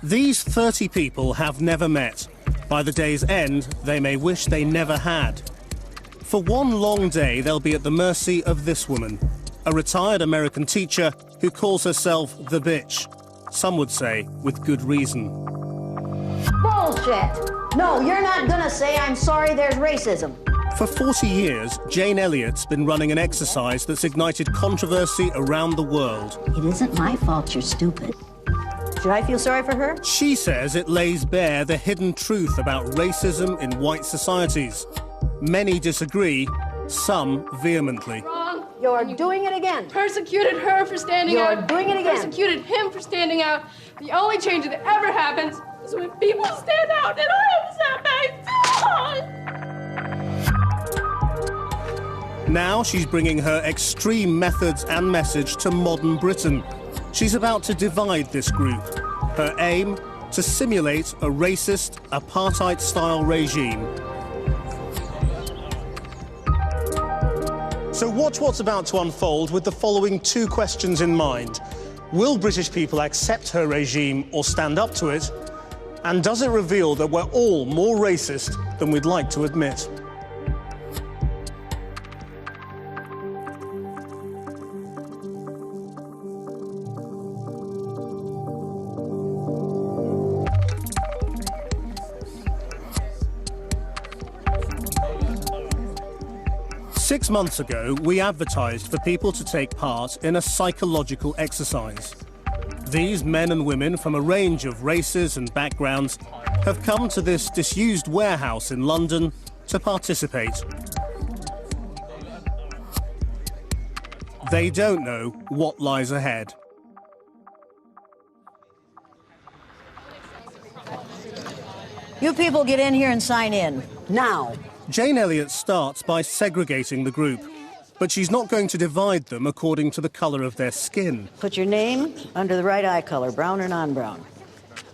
These 30 people have never met. By the day's end, they may wish they never had. For one long day, they'll be at the mercy of this woman, a retired American teacher who calls herself the bitch. Some would say with good reason. Bullshit! No, you're not gonna say I'm sorry there's racism. For 40 years, Jane Elliott's been running an exercise that's ignited controversy around the world. It isn't my fault you're stupid. Should I feel sorry for her? She says it lays bare the hidden truth about racism in white societies. Many disagree, some vehemently. Wrong. You're doing it again. Persecuted her for standing out. You're doing it again. Persecuted him for standing out. The only change that ever happens is when people stand out, and I am sad by Now she's bringing her extreme methods and message to modern Britain. She's about to divide this group. Her aim, to simulate a racist, apartheid-style regime. So watch what's about to unfold with the following two questions in mind. Will British people accept her regime or stand up to it? And does it reveal that we're all more racist than we'd like to admit? Six months ago, we advertised for people to take part in a psychological exercise. These men and women from a range of races and backgrounds have come to this disused warehouse in London to participate. They don't know what lies ahead. You people get in here and sign in. Now. Jane Elliott starts by segregating the group, but she's not going to divide them according to the colour of their skin. Put your name under the right eye color, brown or non-brown.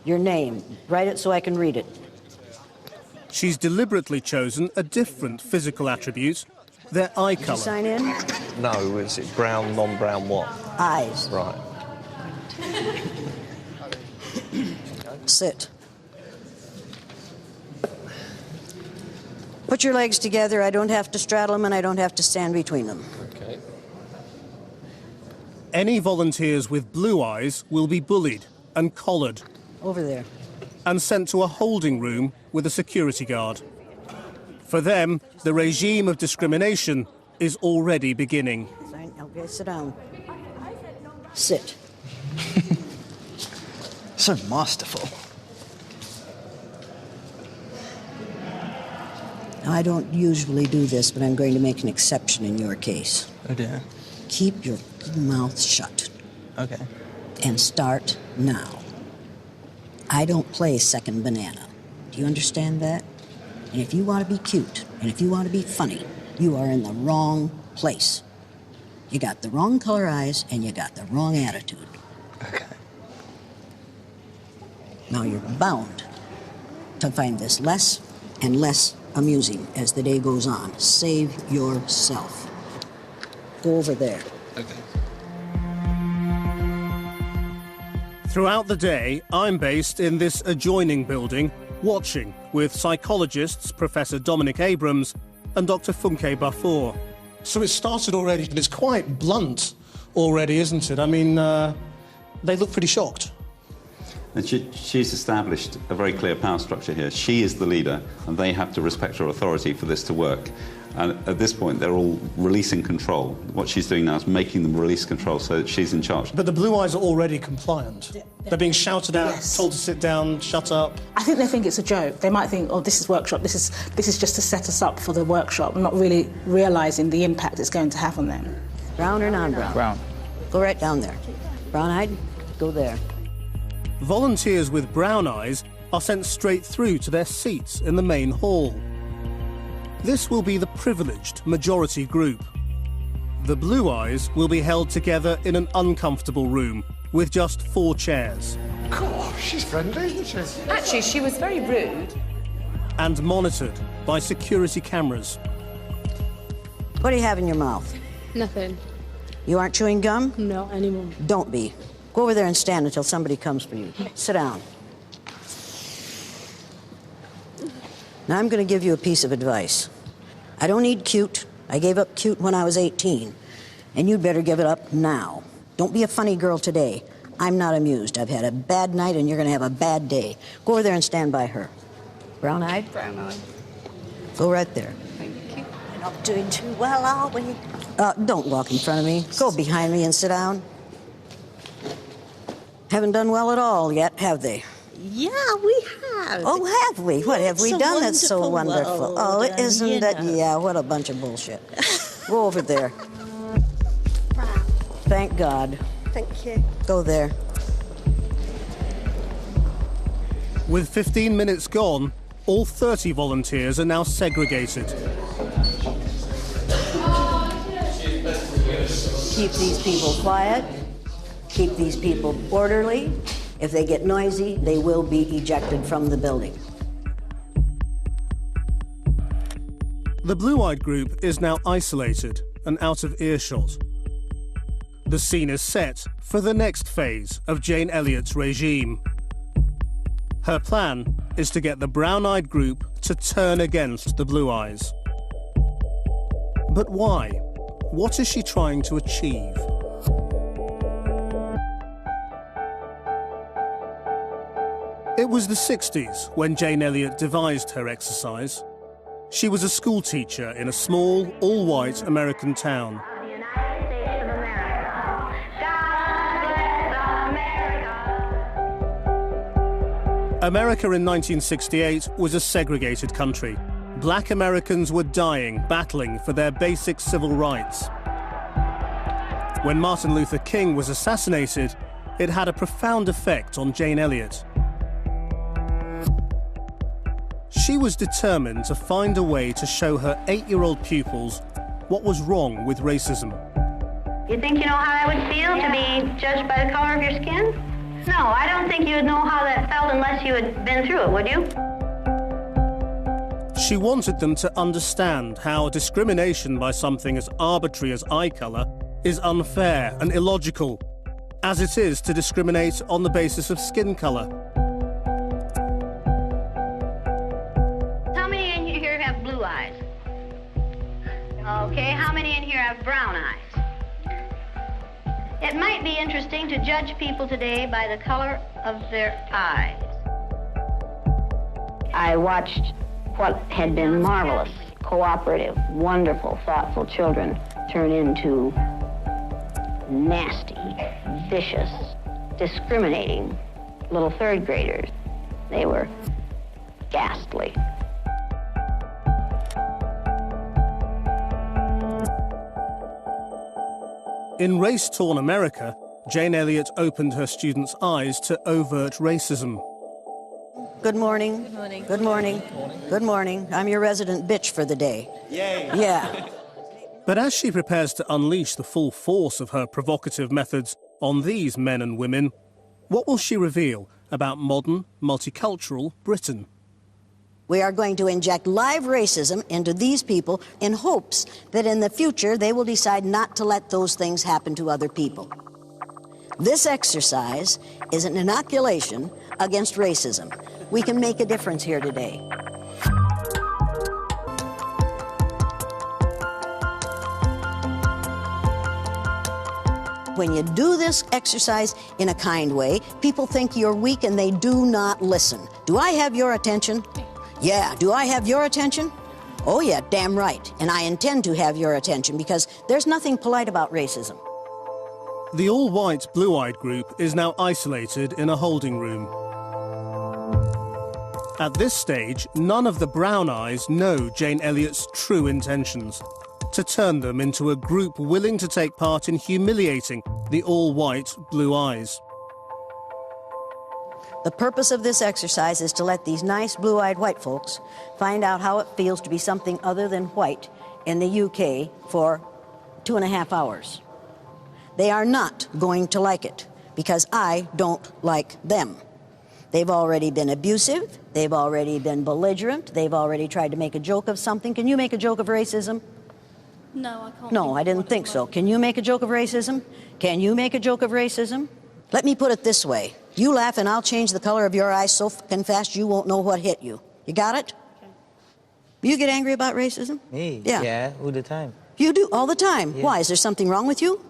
Your name. Write it so I can read it. She's deliberately chosen a different physical attribute, their eye Did you colour. sign in? No, is it brown, non-brown what? Eyes. Right. Sit. Put your legs together. I don't have to straddle them and I don't have to stand between them. Okay. Any volunteers with blue eyes will be bullied and collared Over there. and sent to a holding room with a security guard. For them, the regime of discrimination is already beginning. Sign. Okay, sit down. Sit. So masterful. I don't usually do this, but I'm going to make an exception in your case. Oh dear. Keep your mouth shut Okay. and start now. I don't play second banana. Do you understand that? And if you want to be cute, and if you want to be funny, you are in the wrong place. You got the wrong color eyes, and you got the wrong attitude. Okay. Now you're bound to find this less and less amusing as the day goes on. Save yourself. Go over there. Okay. Throughout the day, I'm based in this adjoining building, watching with psychologists Professor Dominic Abrams and Dr. Funke Bafour. So it started already, and it's quite blunt already, isn't it? I mean, they look pretty shocked. And she's established a very clear power structure here. She is the leader, and they have to respect her authority for this to work. And at this point, they're all releasing control. What she's doing now is making them release control so that she's in charge. But the blue eyes are already compliant. They're being shouted at, Yes. told to sit down, shut up. I think they think it's a joke. They might think, oh, this is workshop, this is just to set us up for the workshop, not really realising the impact it's going to have on them. Brown or non-brown? Brown. Go right down there. Brown-eyed, go there. Volunteers with brown eyes are sent straight through to their seats in the main hall. This will be the privileged majority group. The blue eyes will be held together in an uncomfortable room with just 4 chairs. God, she's friendly, isn't she? Actually, she was very rude. And monitored by security cameras. What do you have in your mouth? Nothing. You aren't chewing gum? No, anymore. Don't be. Go over there and stand until somebody comes for you. Sit down. Now I'm going to give you a piece of advice. I don't need cute. I gave up cute when I was 18. And you'd better give it up now. Don't be a funny girl today. I'm not amused. I've had a bad night and you're going to have a bad day. Go over there and stand by her. Brown-eyed? Brown-eyed. Go right there. Thank you. We're not doing too well, are we? Don't walk in front of me. Go behind me and sit down. Haven't done well at all yet, have they? Yeah, we have. Oh, have we? What have we done that's so wonderful? World, Oh, isn't that? know. Yeah, what a bunch of bullshit. Go over there. Thank God. Thank you. Go there. With 15 minutes gone, all 30 volunteers are now segregated. Keep these people quiet. Keep these people orderly. If they get noisy, they will be ejected from the building. The blue-eyed group is now isolated and out of earshot. The scene is set for the next phase of Jane Elliott's regime. Her plan is to get the brown-eyed group to turn against the blue eyes. But why? What is she trying to achieve? It was the 60s when Jane Elliott devised her exercise. She was a school teacher in a small, all-white American town. America in 1968 was a segregated country. Black Americans were dying, battling for their basic civil rights. When Martin Luther King was assassinated, it had a profound effect on Jane Elliott. She was determined to find a way to show her 8-year-old pupils what was wrong with racism. You think you know how that would feel to be judged by the color of your skin? No, I don't think you would know how that felt unless you had been through it, would you? She wanted them to understand how discrimination by something as arbitrary as eye colour is unfair and illogical, as it is to discriminate on the basis of skin colour. How many in here have blue eyes? Okay, how many in here have brown eyes? It might be interesting to judge people today by the color of their eyes. I watched what had been marvelous, cooperative, wonderful, thoughtful children turn into nasty, vicious, discriminating little third graders. They were ghastly. In race-torn America, Jane Elliott opened her students' eyes to overt racism. Good morning. Good morning. Good morning. Good morning. I'm your resident bitch for the day. Yay. Yeah. But as she prepares to unleash the full force of her provocative methods on these men and women, what will she reveal about modern, multicultural Britain? We are going to inject live racism into these people in hopes that in the future they will decide not to let those things happen to other people. This exercise is an inoculation against racism. We can make a difference here today. When you do this exercise in a kind way, people think you're weak and they do not listen. Do I have your attention? Yeah. Do I have your attention? Oh yeah, damn right. And I intend to have your attention because there's nothing polite about racism. The all-white blue-eyed group is now isolated in a holding room. At this stage, none of the brown eyes know Jane Elliott's true intentions: to turn them into a group willing to take part in humiliating the all-white blue eyes. The purpose of this exercise is to let these nice blue-eyed white folks find out how it feels to be something other than white in the UK for 2.5 hours. They are not going to like it because I don't like them. They've already been abusive, they've already been belligerent, they've already tried to make a joke of something. Can you make a joke of racism? No, I can't. No, I didn't think so. Can you make a joke of racism? Can you make a joke of racism? Let me put it this way. You laugh and I'll change the color of your eyes so fucking fast you won't know what hit you. You got it? You get angry about racism? Me? Yeah. Yeah, all the time. You do, all the time. Yeah. Why? Is there something wrong with you?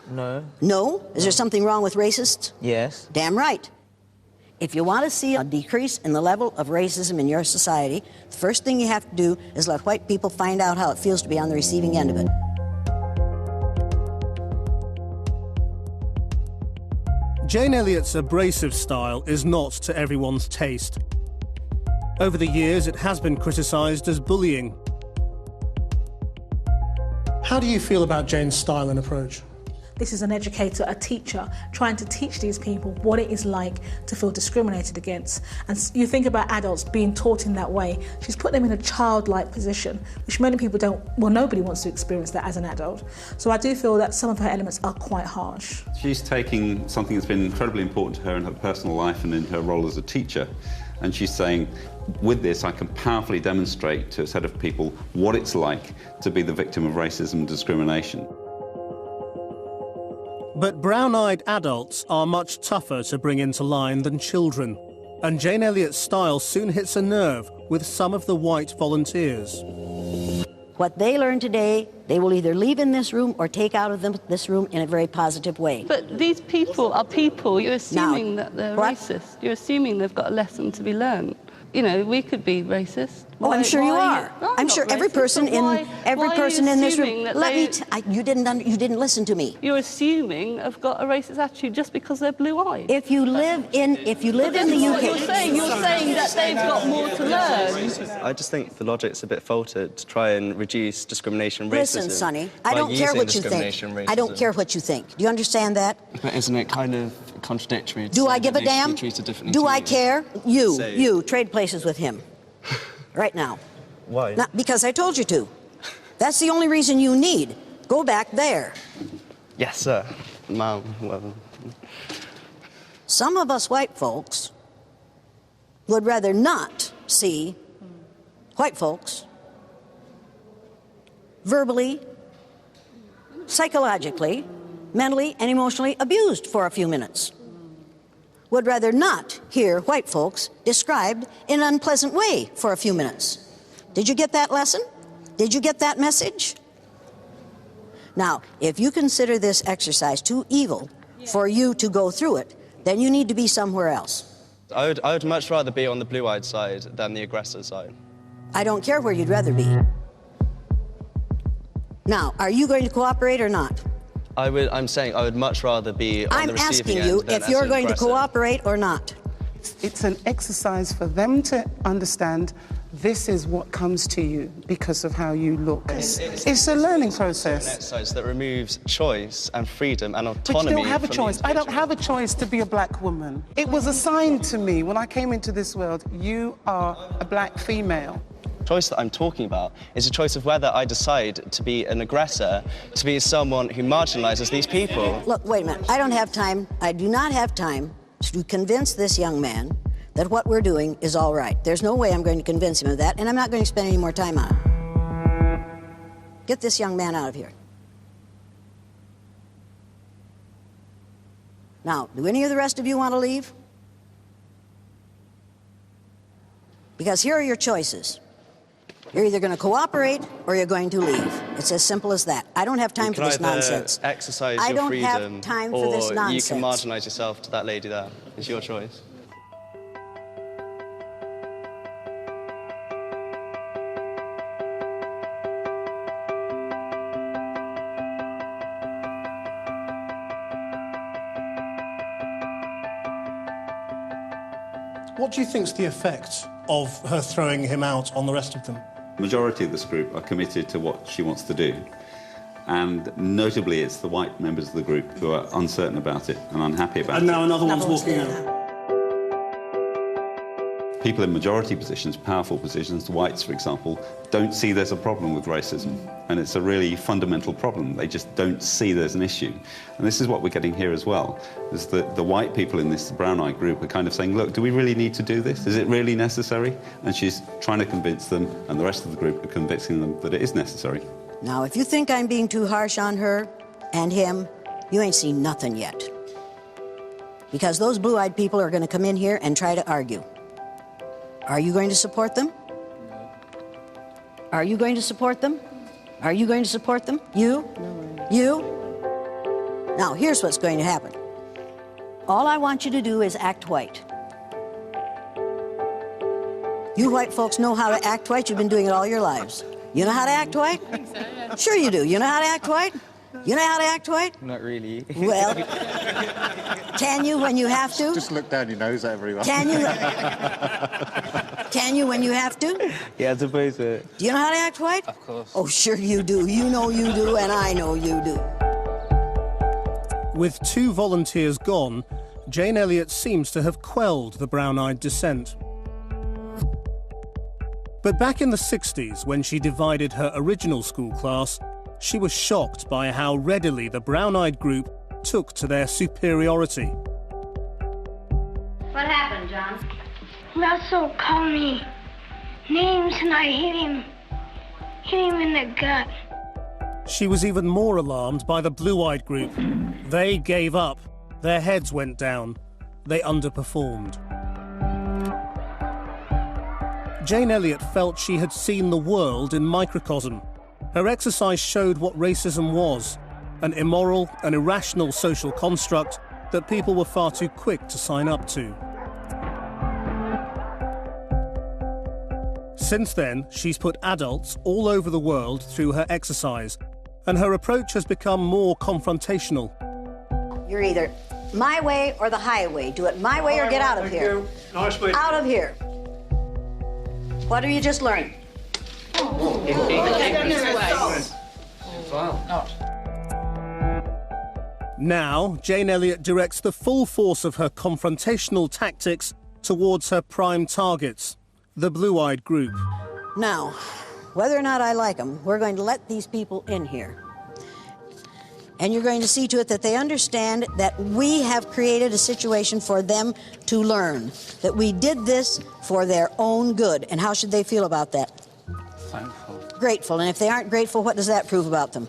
No. No? Is there something wrong with racists? Yes. Damn right. If you want to see a decrease in the level of racism in your society, the first thing you have to do is let white people find out how it feels to be on the receiving end of it. Jane Elliott's abrasive style is not to everyone's taste. Over the years, it has been criticised as bullying. How do you feel about Jane's style and approach? This is an educator, a teacher, trying to teach these people what it is like to feel discriminated against. And you think about adults being taught in that way. She's put them in a childlike position, which many people don't, well, nobody wants to experience that as an adult. So I do feel that some of her elements are quite harsh. She's taking something that's been incredibly important to her in her personal life and in her role as a teacher, and she's saying, with this, I can powerfully demonstrate to a set of people what it's like to be the victim of racism and discrimination. But brown-eyed adults are much tougher to bring into line than children, and Jane Elliott's style soon hits a nerve with some of the white volunteers. What they learn today, they will either leave in this room or take out of this room in a very positive way. But these people are people. You're assuming that they're racist. You're assuming they've got a lesson to be learned. You know, we could be racist. Oh, I'm sure you are. I'm sure every person in this room. You didn't listen to me. You're assuming I've got a racist attitude just because they're blue-eyed. If you live in the UK, you're saying that they've got more to learn. I just think the logic's a bit faltered to try and reduce discrimination and racism. Listen, Sonny, I don't care what you think. I don't care what you think. Do you understand that? But isn't it kind of contradictory? Do I give a damn? Do I care? You trade places with him. Right now. Why? Not because I told you to. That's the only reason you need. Go back there. Yes, sir. Ma'am, well... Some of us white folks would rather not see white folks verbally, psychologically, mentally, and emotionally abused for a few minutes. Would rather not hear white folks described in an unpleasant way for a few minutes. Did you get that lesson? Did you get that message? Now, if you consider this exercise too evil for you to go through it, then you need to be somewhere else. I would much rather be on the blue-eyed side than the aggressor side. I don't care where you'd rather be. Now, are you going to cooperate or not? I'm saying I would much rather be on the receiving end. I'm asking you if you're going to cooperate or not. It's an exercise for them to understand this is what comes to you because of how you look. It's a learning process. It's an exercise that removes choice and freedom and autonomy. But you don't have a choice. I don't have a choice to be a black woman. It was assigned to me when I came into this world. You are a black female. The choice that I'm talking about is a choice of whether I decide to be an aggressor, to be someone who marginalizes these people. Look, wait a minute. I don't have time. I do not have time to convince this young man that what we're doing is all right. There's no way I'm going to convince him of that, and I'm not going to spend any more time on it. Get this young man out of here. Now, do any of the rest of you want to leave? Because here are your choices. You're either going to cooperate or you're going to leave. It's as simple as that. I don't have time for this nonsense. Exercise I your don't freedom, have time for this nonsense. You can marginalize yourself to that lady there. It's your choice. What do you think's the effect of her throwing him out on the rest of them? The majority of this group are committed to what she wants to do. And notably, it's the white members of the group who are uncertain about it and unhappy about it. And now another one's walking out. People in majority positions, powerful positions, the whites, for example, don't see there's a problem with racism. And it's a really fundamental problem. They just don't see there's an issue. And this is what we're getting here as well, is that the white people in this brown-eyed group are kind of saying, look, do we really need to do this? Is it really necessary? And she's trying to convince them, and the rest of the group are convincing them that it is necessary. Now, if you think I'm being too harsh on her and him, you ain't seen nothing yet. Because those blue-eyed people are going to come in here and try to argue. Are you going to support them? Are you going to support them? Are you going to support them? You? No. You? Now, here's what's going to happen. All I want you to do is act white. You white folks know how to act white. You've been doing it all your lives. You know how to act white? I think so, yeah. Sure you do. You know how to act white? You know how to act white? Not really. Well, can you when you have to? Just look down your nose at everyone. Can you? Can you when you have to? Yeah, I suppose so. Do you know how to act white? Of course. Oh, sure you do. You know you do, and I know you do. With 2 volunteers gone, Jane Elliott seems to have quelled the brown-eyed dissent. But back in the 60s, when she divided her original school class, she was shocked by how readily the brown-eyed group took to their superiority. What happened, John? Russell called me names and I hit him in the gut. She was even more alarmed by the blue-eyed group. They gave up. Their heads went down. They underperformed. Jane Elliott felt she had seen the world in microcosm. Her exercise showed what racism was, an immoral and irrational social construct that people were far too quick to sign up to. Since then, she's put adults all over the world through her exercise, and her approach has become more confrontational. You're either my way or the highway. Do it my way or get out of here. Nice way. Out of here. What have you just learned? Now, Jane Elliott directs the full force of her confrontational tactics towards her prime targets, the blue-eyed group. Now, whether or not I like them, we're going to let these people in here. And you're going to see to it that they understand that we have created a situation for them to learn, that we did this for their own good. And how should they feel about that? Thankful. Grateful. And if they aren't grateful, what does that prove about them?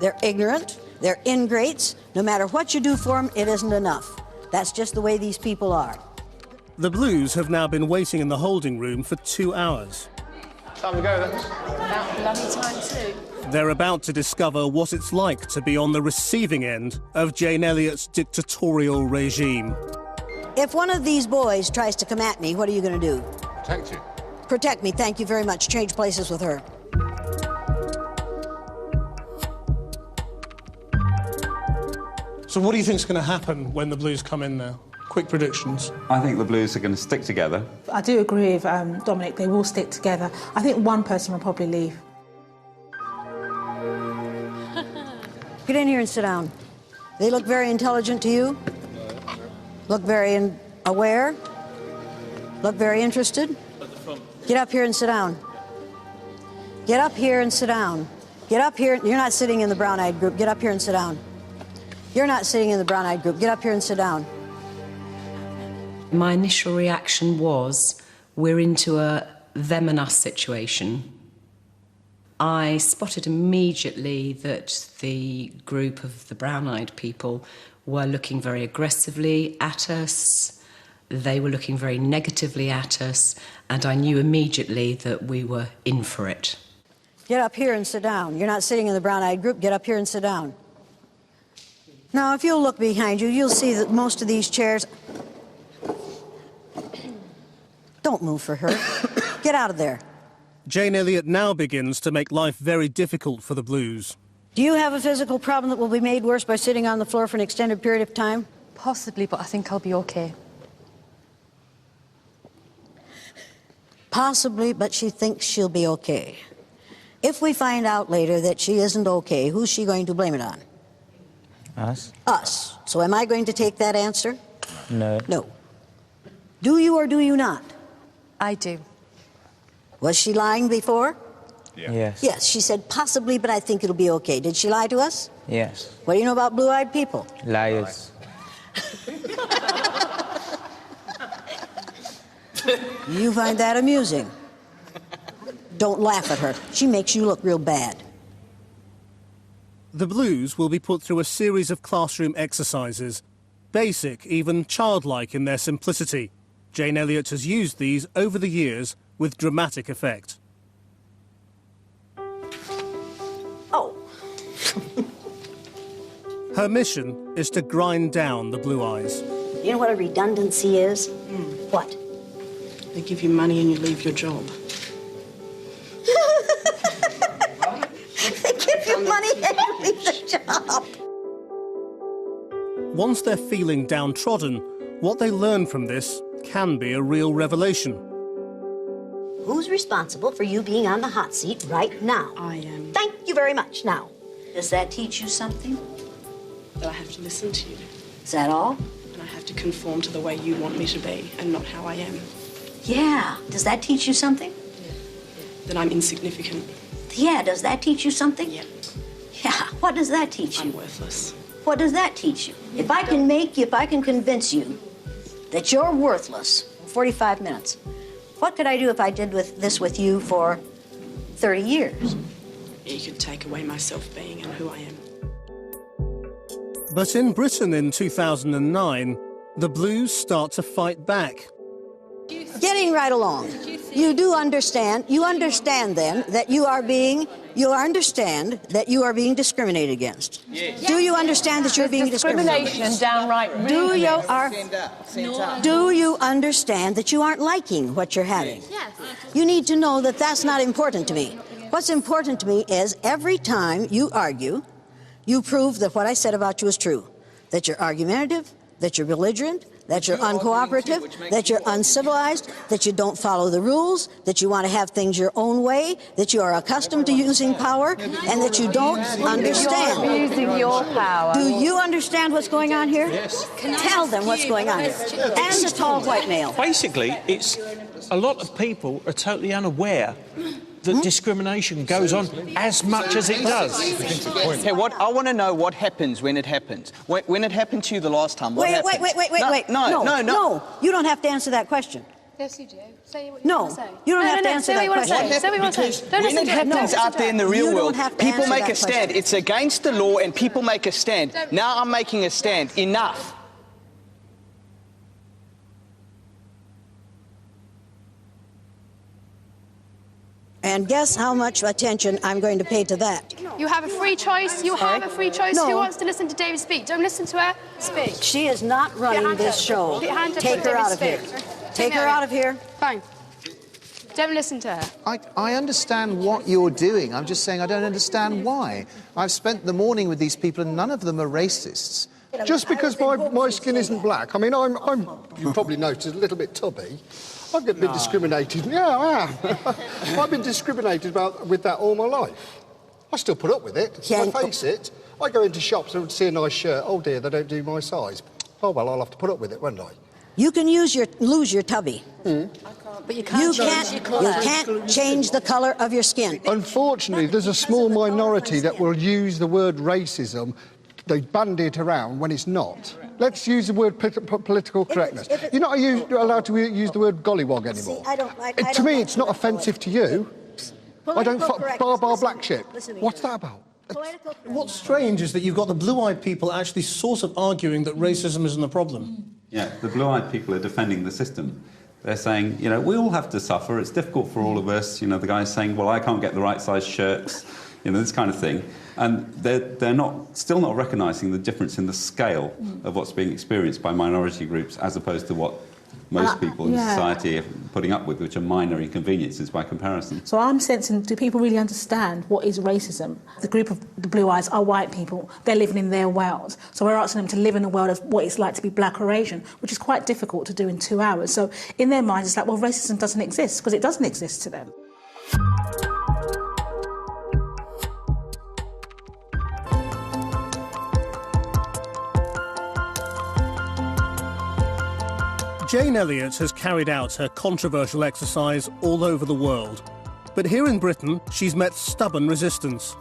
They're ignorant. They're ingrates. No matter what you do for them, it isn't enough. That's just the way these people are. The Blues have now been waiting in the holding room for 2 hours. Time to go, then. About bloody time, too. They're about to discover what it's like to be on the receiving end of Jane Elliott's dictatorial regime. If one of these boys tries to come at me, what are you going to do? Protect you. Protect me, thank you very much. Change places with her. So what do you think is going to happen when the Blues come in now? Quick predictions. I think the Blues are going to stick together. I do agree with Dominic, they will stick together. I think one person will probably leave. Get in here and sit down. They look very intelligent to you? Look very aware? Look very interested? Get up here and sit down. Get up here and sit down. Get up here. You're not sitting in the brown-eyed group. Get up here and sit down. You're not sitting in the brown-eyed group. Get up here and sit down. My initial reaction was, we're into a them and us situation. I spotted immediately that the group of the brown-eyed people were looking very aggressively at us. They were looking very negatively at us, and I knew immediately that we were in for it. Get up here and sit down. You're not sitting in the brown-eyed group. Get up here and sit down. Now, if you'll look behind you, you'll see that most of these chairs... Don't move for her. Get out of there. Jane Elliott now begins to make life very difficult for the Blues. Do you have a physical problem that will be made worse by sitting on the floor for an extended period of time? Possibly, but I think I'll be okay. Possibly, but she thinks she'll be okay. If we find out later that she isn't okay, who's she going to blame it on? Us? Us. So am I going to take that answer? No. No. Do you or do you not? I do. Was she lying before? Yeah. Yes. Yes, she said possibly, but I think it'll be okay. Did she lie to us? Yes. What do you know about blue-eyed people? Liars. You find that amusing. Don't laugh at her. She makes you look real bad. The Blues will be put through a series of classroom exercises, basic, even childlike in their simplicity. Jane Elliott has used these over the years with dramatic effect. Her mission is to grind down the Blue Eyes. You know what a redundancy is? What? They give you money and you leave your job. They give you money and you leave the job. Once they're feeling downtrodden, what they learn from this can be a real revelation. Who's responsible for you being on the hot seat right now? I am. Thank you very much. Now, does that teach you something? That I have to listen to you. Is that all? And I have to conform to the way you want me to be and not how I am. Yeah. Does that teach you something? That I'm insignificant. Yeah. Does that teach you something? Yeah. Yeah. What does that teach you? I'm worthless. What does that teach you? If I can convince you that you're worthless in 45 minutes, what could I do if I did this with you for 30 years? You could take away my self-being and who I am. But in Britain in 2009, the Blues start to fight back. Getting right along. You do understand, you understand then that you understand that you are being discriminated against. Yes. Do you understand that you're being discriminated Discrimination downright Do you understand that you aren't liking what you're having? Yes. You need to know that that's not important to me. What's important to me is every time you argue, you prove that what I said about you is true. That you're argumentative, that you're belligerent, that you're uncooperative, that you're uncivilized, that you don't follow the rules, that you want to have things your own way, that you are accustomed to using power, and that you don't understand. You're abusing your power. Do you understand what's going on here? Yes. Tell them what's going on here. And the tall white male. Basically, it's a lot of people are totally unaware that discrimination goes on as much as it does. Hey, I want to know what happens when it happens. When it happened to you the last time, what happened? Wait. No, you don't have to answer that question. Yes, you do. Say what you want to say. You don't have to answer that question. Say what you want to say. Don't when listen it to happens out there in the real world, people answer make that a stand. question. It's against the law and people make a stand. Now I'm making a stand. Enough. And guess how much attention I'm going to pay to that. You have a free choice. You have a free choice. No. Who wants to listen to David speak? Don't listen to her. Speak. She is not running this show. Take her out of here. Take her out of here. Fine. Don't listen to her. I understand what you're doing. I'm just saying I don't understand why. I've spent the morning with these people and none of them are racists. Just because my skin isn't black, I mean, you probably noticed, a little bit tubby. I've been discriminated. Yeah, I am. I've been discriminated with that all my life. I still put up with it. I face it. I go into shops and see a nice shirt. Oh dear, they don't do my size. Oh well, I'll have to put up with it, won't I? You can lose your tubby. But you can't change the colour of your skin. Unfortunately, there's a small minority that will use the word racism. They bandy it around when it's not. Let's use the word political correctness. You're not allowed to use the word gollywog anymore. See, to me, it's not offensive to you. I don't bar black shit. What's that about? What's strange is that you've got the blue-eyed people actually sort of arguing that racism isn't a problem. Yeah, the blue-eyed people are defending the system. They're saying, you know, we all have to suffer. It's difficult for all of us. You know, the guy's saying, well, I can't get the right size shirts. You know, this kind of thing. And they're still not recognising the difference in the scale of what's being experienced by minority groups as opposed to what most people in society are putting up with, which are minor inconveniences by comparison. So I'm sensing, do people really understand what is racism? The group of the Blue Eyes are white people. They're living in their world. So we're asking them to live in a world of what it's like to be black or Asian, which is quite difficult to do in 2 hours. So in their minds, it's like, well, racism doesn't exist, because it doesn't exist to them. Jane Elliott has carried out her controversial exercise all over the world. But here in Britain, she's met stubborn resistance.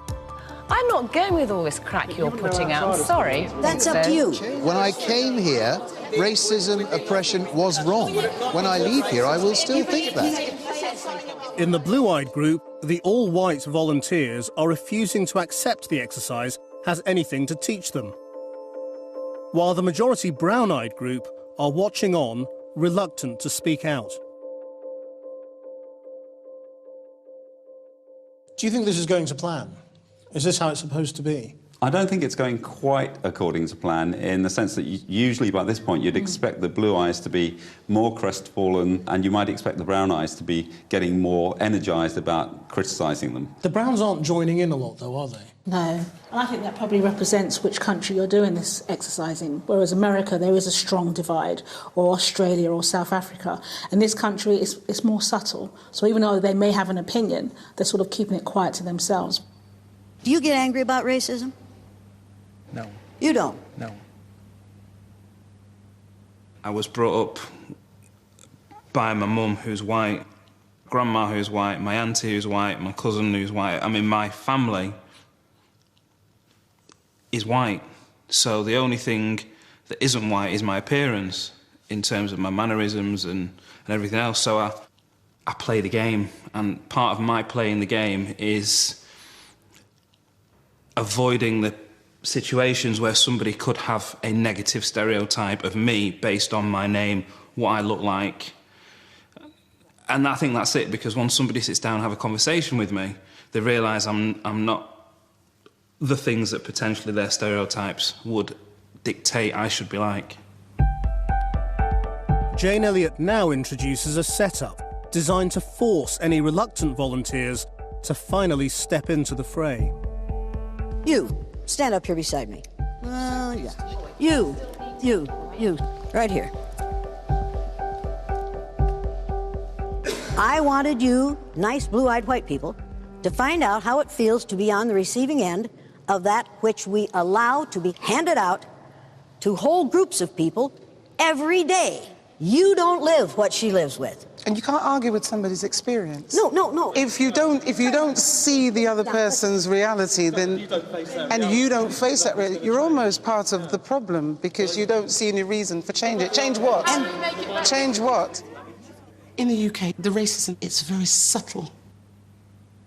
I'm not going with all this crack you're putting out. I'm sorry. That's up to you. When I came here, racism, oppression was wrong. When I leave here, I will still think that. In the blue-eyed group, the all-white volunteers are refusing to accept the exercise has anything to teach them, while the majority brown-eyed group are watching on, reluctant to speak out. Do you think this is going to plan? Is this how it's supposed to be? I don't think it's going quite according to plan, in the sense that usually by this point you'd expect the blue eyes to be more crestfallen, and you might expect the brown eyes to be getting more energised about criticising them. The Browns aren't joining in a lot, though, are they? No. And I think that probably represents which country you're doing this exercise in. Whereas America, there is a strong divide, or Australia or South Africa. And this country is more subtle. So even though they may have an opinion, they're sort of keeping it quiet to themselves. Do you get angry about racism? No. You don't? No. I was brought up by my mum, who's white, grandma who's white, my auntie who's white, my cousin who's white. I mean, my family is white. So the only thing that isn't white is my appearance, in terms of my mannerisms and everything else. So I play the game, and part of my playing the game is avoiding the situations where somebody could have a negative stereotype of me based on my name, what I look like. And I think that's it, because once somebody sits down and have a conversation with me, they realise I'm not the things that potentially their stereotypes would dictate I should be like. Jane Elliott now introduces a setup designed to force any reluctant volunteers to finally step into the fray. You, stand up here beside me. Yeah. You, right here. I wanted you, nice blue-eyed white people, to find out how it feels to be on the receiving end of that which we allow to be handed out to whole groups of people every day. You don't live what she lives with. And you can't argue with somebody's experience. No. If you don't see the other person's reality, then you don't face that reality, you're almost part of the problem, because you don't see any reason for change it. Change what? Change what? In the UK, the racism, it's very subtle.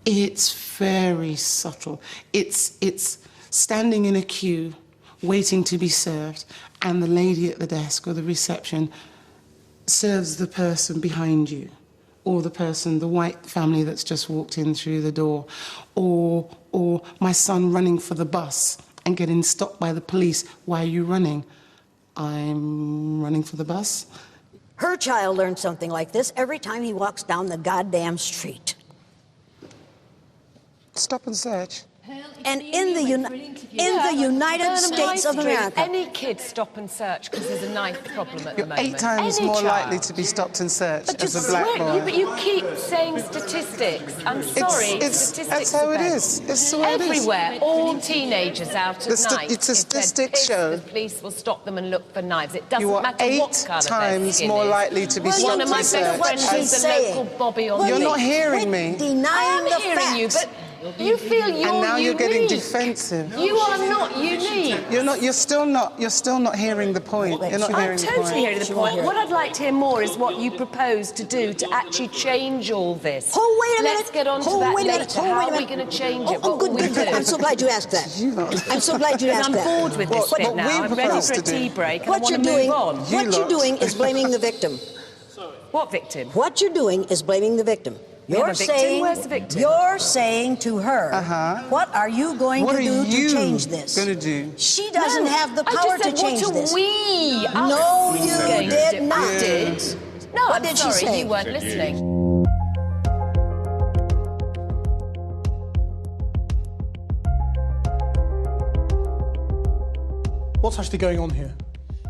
It's very subtle. It's standing in a queue, waiting to be served, and the lady at the desk or the reception serves the person behind you, or the white family that's just walked in through the door, or my son running for the bus and getting stopped by the police. Why are you running? I'm running for the bus. Her child learns something like this every time he walks down the goddamn street. Stop and search. And in the United States of America, any kid stop and search because there's a knife problem at the moment. You're 8 times more likely to be stopped and searched as a black boy. But you keep saying statistics. I'm sorry, statistics. That's how it is. It's the way it is. Everywhere, all teenagers out at night. It's a statistics show. The police will stop them and look for knives. It doesn't matter what colour their skin is. You are 8 times more likely to be stopped and searched. One of my best friends is a local Bobby on You're not hearing me. Denying the facts. You, but you feel you're and now unique. You're getting defensive. You are not unique. You're still not hearing the point. You're not hearing the point. I'm totally hearing the point. What I'd like to hear more is what you propose to do to actually change all this. Oh, wait a minute. Let's get on to that later. How are we going to change it? What will we do? I'm so glad you asked that. I'm so glad you asked that. I'm bored with this bit now. I'm ready for a tea break and I want to move on. What you're doing is blaming the victim. What victim? What you're doing is blaming the victim. You're saying, where's the victim? You're saying to her, what are you going to do to change this? What are you going to do? She doesn't have the power to change this. We? No, you did not. No, what did she say? You weren't listening. What's actually going on here?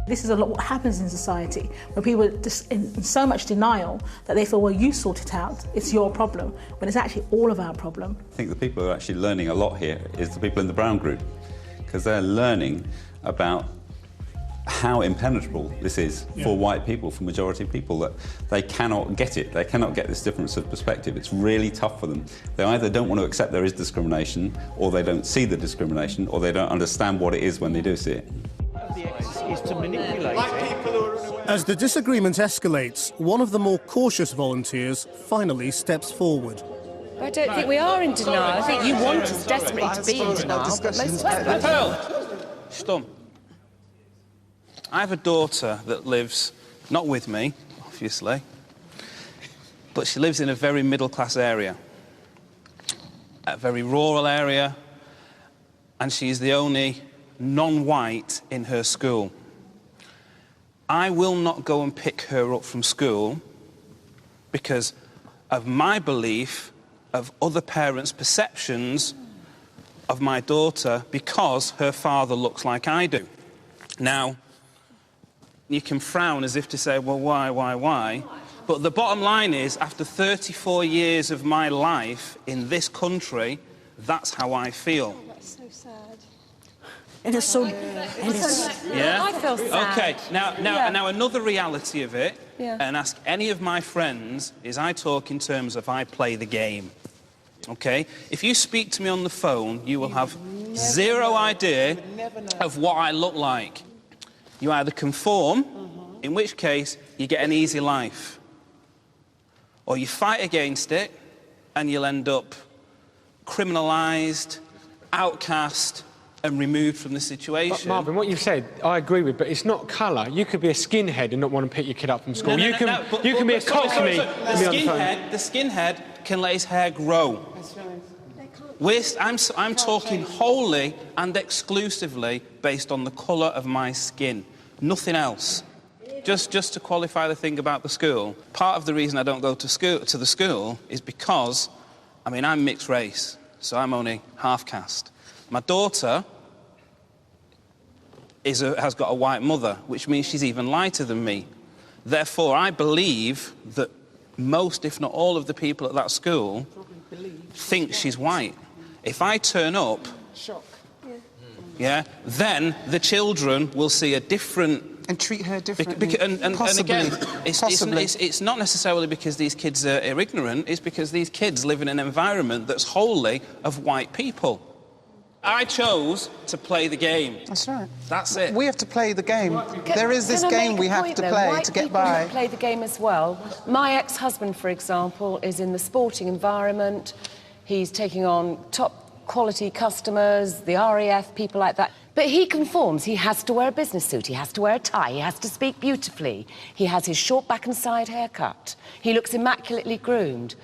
This is a lot what happens in society, where people are just in so much denial that they feel, well, you sort it out, it's your problem, when it's actually all of our problem. I think the people who are actually learning a lot here is the people in the Brown group, because they're learning about how impenetrable this is for white people, for majority people, that they cannot get it. They cannot get this difference of perspective. It's really tough for them. They either don't want to accept there is discrimination, or they don't see the discrimination, or they don't understand what it is when they do see it. Is to manipulate it. As the disagreement escalates, one of the more cautious volunteers finally steps forward. I don't think we are in denial. I think you want us desperately to be in denial, but most Pearl! Stump. I have a daughter that lives, not with me, obviously, but she lives in a very middle-class area, a very rural area, and she's the only non-white in her school. I will not go and pick her up from school because of my belief of other parents' perceptions of my daughter because her father looks like I do. Now, you can frown as if to say, well, why? But the bottom line is, after 34 years of my life in this country, that's how I feel. Oh, that's so sad. It is so... Yeah? I feel sad. OK, now another reality of it, and ask any of my friends, is I talk in terms of I play the game. OK? If you speak to me on the phone, you will have zero idea of what I look like. You either conform, in which case you get an easy life, or you fight against it and you'll end up criminalised, outcast and removed from the situation. But Marvin, what you've said, I agree with, but it's not colour. You could be a skinhead and not want to pick your kid up from school. You can be a cockney. The skinhead can let his hair grow. I'm talking wholly and exclusively based on the colour of my skin, nothing else. Just to qualify the thing about the school, part of the reason I don't go to the school is because, I mean, I'm mixed race, so I'm only half caste. My daughter has got a white mother, which means she's even lighter than me. Therefore, I believe that most, if not all, of the people at that school think she's white. If I turn up, then the children will see a different... And treat her differently. And again, it's not necessarily because these kids are ignorant, it's because these kids live in an environment that's wholly of white people. I chose to play the game. That's right. That's it. We have to play the game. There is this game we have to play to get by. Play the game as well. My ex-husband, for example, is in the sporting environment. He's taking on top quality customers, the RAF, people like that. But he conforms. He has to wear a business suit. He has to wear a tie. He has to speak beautifully. He has his short back and side haircut. He looks immaculately groomed.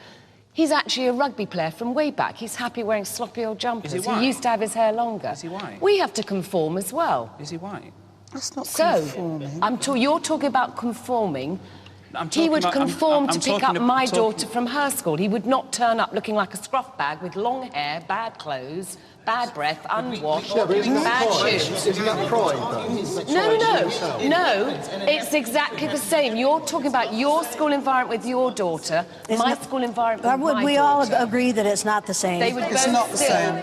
He's actually a rugby player from way back. He's happy wearing sloppy old jumpers. Is he white? He used to have his hair longer. Is he white? We have to conform as well. Is he white? That's not conforming. You're talking about conforming. He would conform to pick up my daughter from her school. He would not turn up looking like a scruff bag with long hair, bad clothes, bad breath, unwashed, bad shoes. Isn't that pride, though? No, it's exactly the same. You're talking about your school environment with your daughter, my school environment with my daughter. We all agree that it's not the same. They would It's not the same.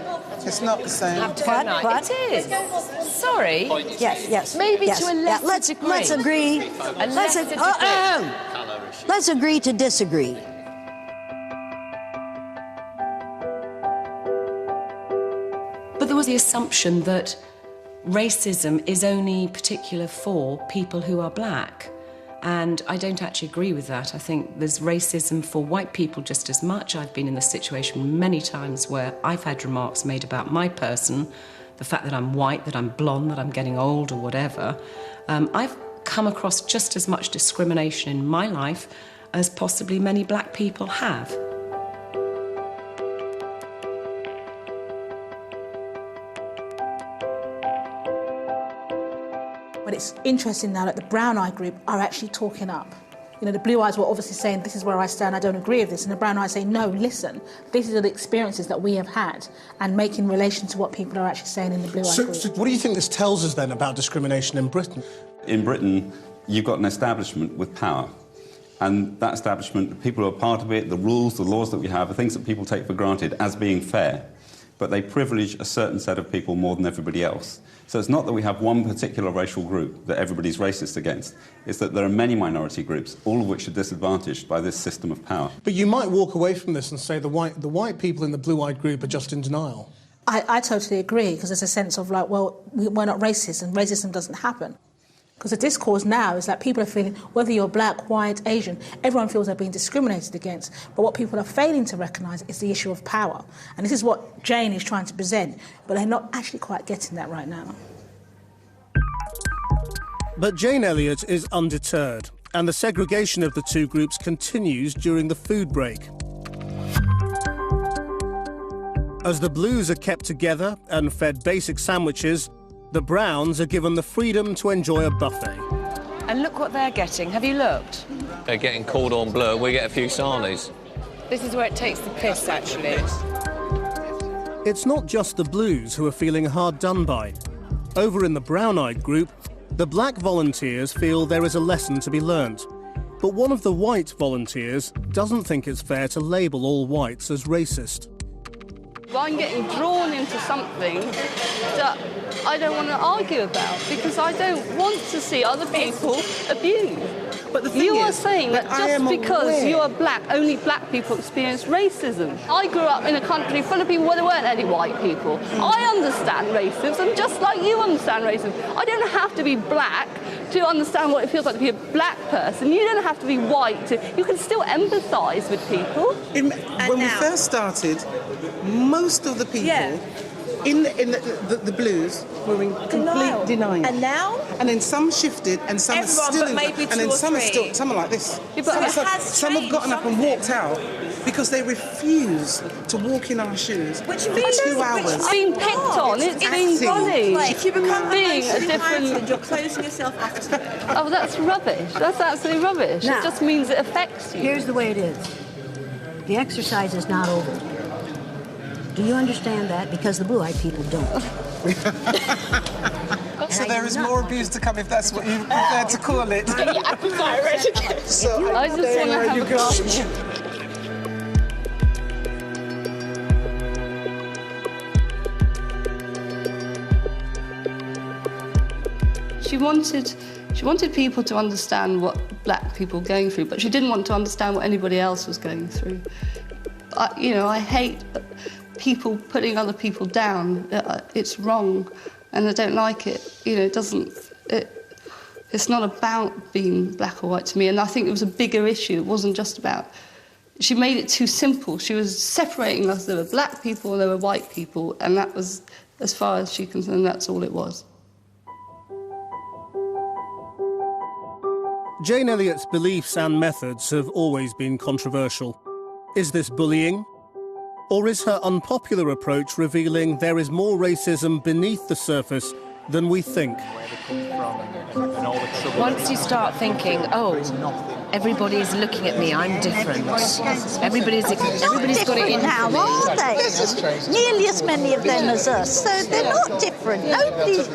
It's not the same. It is. Sorry. Yes. Maybe to a lesser degree. Let's agree. Let's agree to disagree. But there was the assumption that racism is only particular for people who are black. And I don't actually agree with that. I think there's racism for white people just as much. I've been in this situation many times where I've had remarks made about my person, the fact that I'm white, that I'm blonde, that I'm getting old or whatever. I've come across just as much discrimination in my life as possibly many black people have. But it's interesting now that the brown eye group are actually talking up. You know, the blue eyes were obviously saying, this is where I stand, I don't agree with this. And the brown eyes say, no, listen, these are the experiences that we have had, and make in relation to what people are actually saying in the blue eye group. So what do you think this tells us then about discrimination in Britain? In Britain, you've got an establishment with power. And that establishment, people who are part of it, the rules, the laws that we have, are things that people take for granted as being fair. But they privilege a certain set of people more than everybody else. So it's not that we have one particular racial group that everybody's racist against. It's that there are many minority groups, all of which are disadvantaged by this system of power. But you might walk away from this and say the white people in the blue-eyed group are just in denial. I totally agree, because there's a sense of like, well, we're not racist and racism doesn't happen. Because the discourse now is that people are feeling, whether you're black, white, Asian, everyone feels they're being discriminated against. But what people are failing to recognise is the issue of power. And this is what Jane is trying to present, but they're not actually quite getting that right now. But Jane Elliott is undeterred, and the segregation of the two groups continues during the food break. As the Blues are kept together and fed basic sandwiches, the Browns are given the freedom to enjoy a buffet. And look what they're getting. Have you looked? They're getting cordon bleu. We get a few sarnies. This is where it takes the piss, actually. It's not just the Blues who are feeling hard done by. Over in the brown-eyed group, the black volunteers feel there is a lesson to be learnt. But one of the white volunteers doesn't think it's fair to label all whites as racist. I'm getting drawn into something that I don't want to argue about because I don't want to see other people abused. But the thing you are is, saying that just because aware. you are black, only black people experience racism. I grew up in a country full of people where there weren't any white people. I understand racism just like you understand racism. I don't have to be black to understand what it feels like to be a black person. You don't have to be white to... You can still empathise with people. When we first started, most of the people in the Blues were in complete denial. And now? And then some shifted, and some are still in, maybe and then some are still, some are like this. Yeah, but some have gotten up and walked out because they refuse to walk in our shoes for 2 hours. It's been picked on, it's been bullied. If you become being a different... you're closing yourself off to it. Oh, that's rubbish. That's absolutely rubbish. Now, it just means it affects you. Here's the way it is. The exercise is not over. Do you understand that? Because the blue-eyed people don't. So there is more abuse to come if that's what you prefer to call it. So I just want to have a glass. She wanted people to understand what black people were going through, but she didn't want to understand what anybody else was going through. I hate people putting other people down. It's wrong, and I don't like it. It's not about being black or white to me, and I think it was a bigger issue. It wasn't just about... She made it too simple. She was separating us. There were black people and there were white people, and that was, as far as she's concerned, that's all it was. Jane Elliott's beliefs and methods have always been controversial. Is this bullying? Or is her unpopular approach revealing there is more racism beneath the surface than we think? Once you start thinking, oh, everybody is looking at me, I'm different. Everybody's got it in now, for me. are they? Nearly as many of them as us, so they're not different. Nobody's,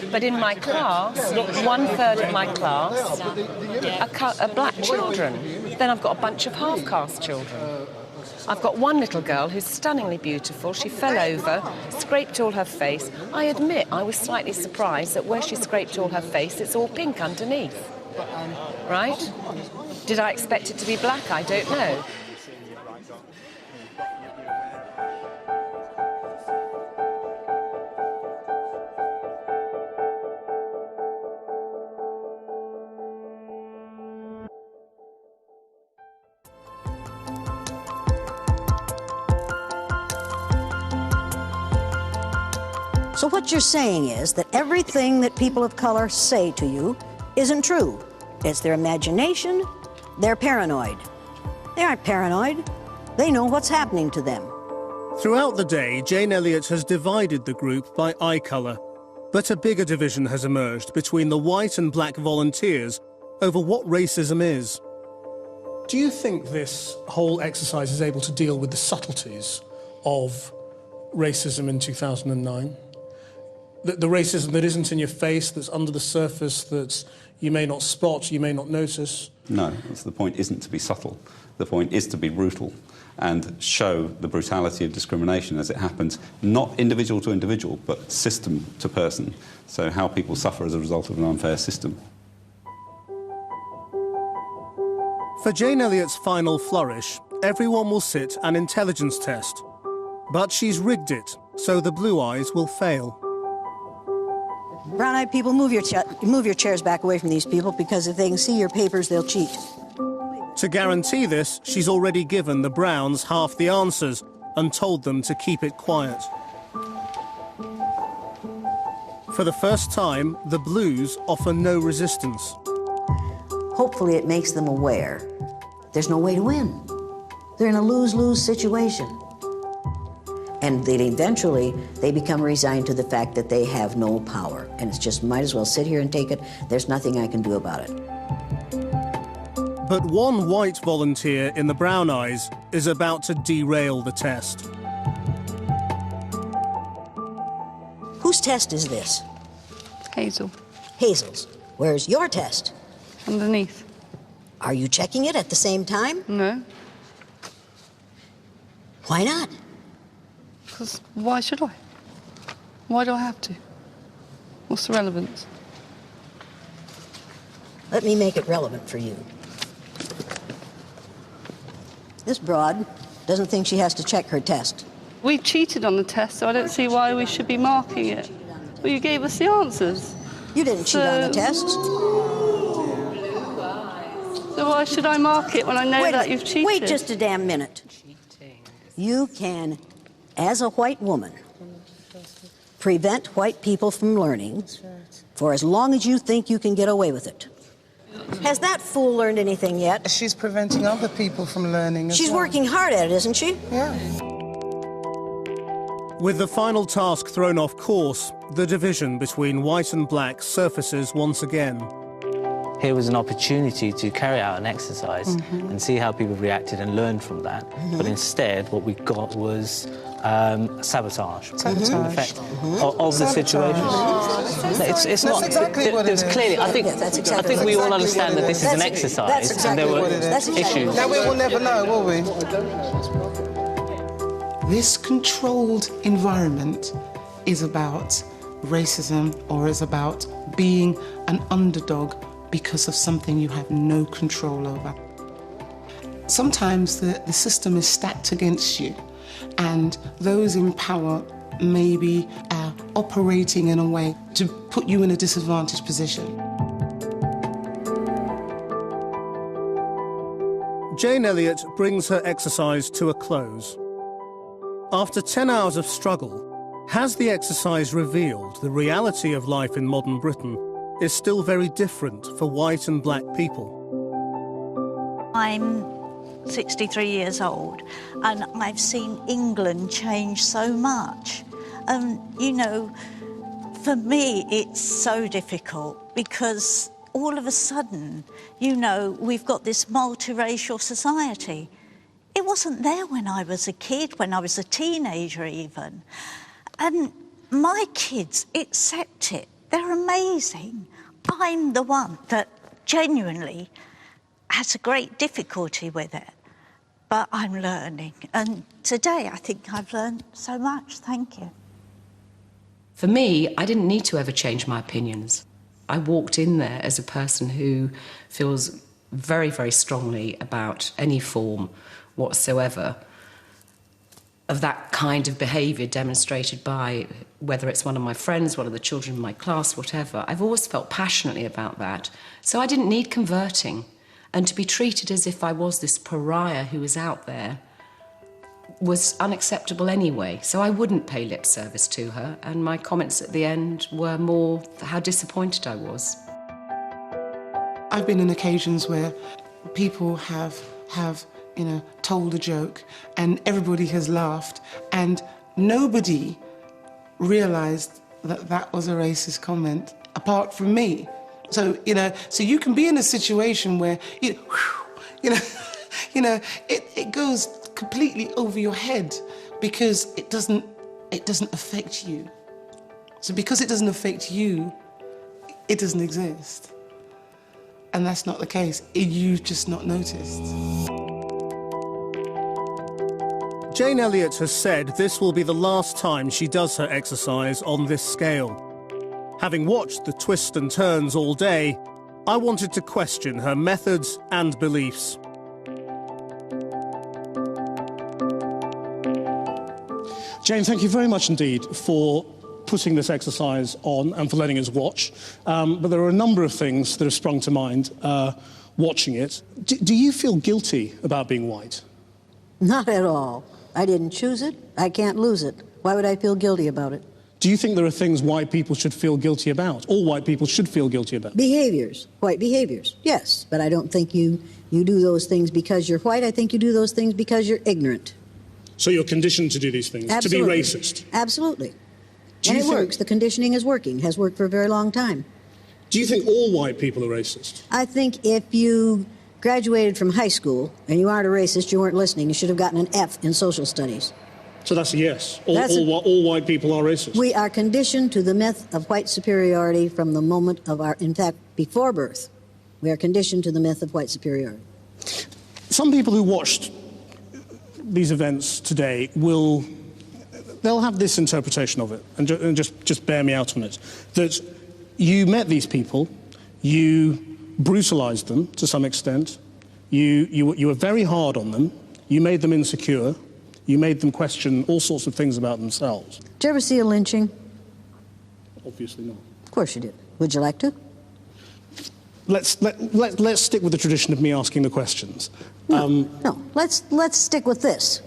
But in my class, 1/3 of my class are black children. Then I've got a bunch of half-caste children. I've got one little girl who's stunningly beautiful. She fell over, scraped all her face. I admit I was slightly surprised that where she scraped all her face, it's all pink underneath. Right? Did I expect it to be black? I don't know. So what you're saying is that everything that people of color say to you isn't true. It's their imagination. They're paranoid. They aren't paranoid. They know what's happening to them. Throughout the day, Jane Elliott has divided the group by eye colour. But a bigger division has emerged between the white and black volunteers over what racism is. Do you think this whole exercise is able to deal with the subtleties of racism in 2009? The racism that isn't in your face, that's under the surface, that you may not spot, you may not notice? No, that's the point isn't to be subtle. The point is to be brutal and show the brutality of discrimination as it happens, not individual to individual, but system to person. So how people suffer as a result of an unfair system. For Jane Elliott's final flourish, everyone will sit an intelligence test. But she's rigged it, so the blue eyes will fail. Brown-eyed people, move your chairs back away from these people, because if they can see your papers, they'll cheat. To guarantee this, she's already given the Browns half the answers and told them to keep it quiet. For the first time, the Blues offer no resistance. Hopefully it makes them aware there's no way to win. They're in a lose-lose situation. And then eventually, they become resigned to the fact that they have no power. And it's just, might as well sit here and take it. There's nothing I can do about it. But one white volunteer in the Brown Eyes is about to derail the test. Whose test is this? Hazel. Hazel's. Where's your test? Underneath. Are you checking it at the same time? No. Why not? Because why should I? Why do I have to? What's the relevance? Let me make it relevant for you. This broad doesn't think she has to check her test. We cheated on the test, so I don't see why we should be marking it. Well, you gave us the answers. You didn't cheat on the test. So why should I mark it when I know that you've cheated? Wait just a damn minute. You can, as a white woman, prevent white people from learning for as long as you think you can get away with it. Has that fool learned anything yet? She's preventing other people from learning as She's well. working hard at it, isn't she? Yeah. With the final task thrown off course, the division between white and black surfaces once again. Here was an opportunity to carry out an exercise and see how people reacted and learn from that. But instead, what we got was sabotage. Sabotage. In effect, of the situation. It's not. Exactly what it is. Clearly, I think we all understand that this is an exercise, and there were issues. Now we will never know, will we? This controlled environment is about racism, or is about being an underdog because of something you have no control over. Sometimes the system is stacked against you, and those in power may be operating in a way to put you in a disadvantaged position. Jane Elliott brings her exercise to a close. After 10 hours of struggle, has the exercise revealed the reality of life in modern Britain is still very different for white and black people? I'm 63 years old, and I've seen England change so much. You know, for me, it's so difficult because all of a sudden, you know, we've got this multiracial society. It wasn't there when I was a kid, when I was a teenager even. And my kids accept it. They're amazing. I'm the one that genuinely has a great difficulty with it. But I'm learning. And today, I think I've learned so much. Thank you. For me, I didn't need to ever change my opinions. I walked in there as a person who feels very, very strongly about any form whatsoever of that kind of behaviour demonstrated by, whether it's one of my friends, one of the children in my class, whatever. I've always felt passionately about that. So I didn't need converting. And to be treated as if I was this pariah who was out there was unacceptable anyway. So I wouldn't pay lip service to her. And my comments at the end were more how disappointed I was. I've been in occasions where people have you know, told a joke and everybody has laughed and nobody realised that that was a racist comment apart from me. So, you know, so you can be in a situation where, it goes completely over your head because it doesn't affect you. So because it doesn't affect you, it doesn't exist. And that's not the case. You've just not noticed. Jane Elliott has said this will be the last time she does her exercise on this scale. Having watched the twists and turns all day, I wanted to question her methods and beliefs. Jane, thank you very much indeed for putting this exercise on and for letting us watch. But there are a number of things that have sprung to mind watching it. Do you feel guilty about being white? Not at all. I didn't choose it. I can't lose it. Why would I feel guilty about it? Do you think there are things white people should feel guilty about? All white people should feel guilty about? Behaviors. White behaviors, yes. But I don't think you do those things because you're white. I think you do those things because you're ignorant. So you're conditioned to do these things, Absolutely. to be racist? Absolutely. Do And you it think- works. The conditioning is working, has worked for a very long time. Do you think all white people are racist? I think if you graduated from high school and you aren't a racist, you weren't listening. You should have gotten an F in social studies. So that's a yes. That's All white people are racist. We are conditioned to the myth of white superiority from the moment of our, in fact, before birth. We are conditioned to the myth of white superiority. Some people who watched these events today they'll have this interpretation of it, and just bear me out on it, that you met these people, you brutalized them to some extent, you were very hard on them, you made them insecure, you made them question all sorts of things about themselves. Did you ever see a lynching? Obviously not. Of course you did. Would you like to? Let's stick with the tradition of me asking the questions. No, let's stick with this.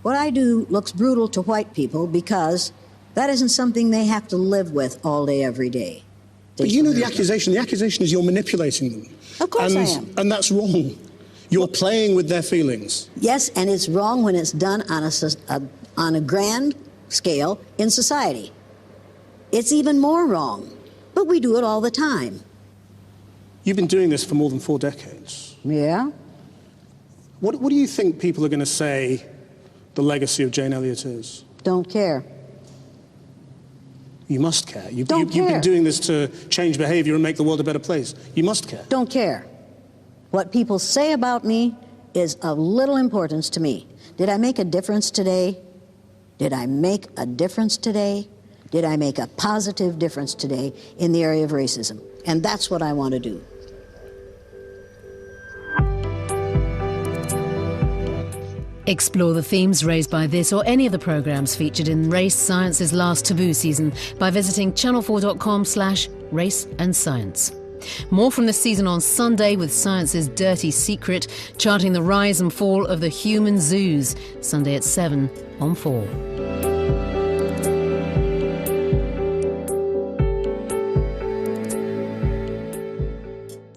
What I do looks brutal to white people because that isn't something they have to live with all day, every day. But you know the accusation. The accusation is you're manipulating them. Of course I am. And that's wrong. You're playing with their feelings. Yes, and it's wrong when it's done on a grand scale in society. It's even more wrong, but we do it all the time. You've been doing this for more than 4 decades. Yeah? What do you think people are going to say the legacy of Jane Elliott is? Don't care. You must care. You've Don't been care. doing this to change behavior and make the world a better place. You must care. Don't care. What people say about me is of little importance to me. Did I make a difference today? Did I make a difference today? Did I make a positive difference today in the area of racism? And that's what I want to do. Explore the themes raised by this or any of the programmes featured in Race Science's last Taboo season by visiting channel4.com/race and science. More from this season on Sunday with Science's Dirty Secret, charting the rise and fall of the human zoos. Sunday at 7 on 4.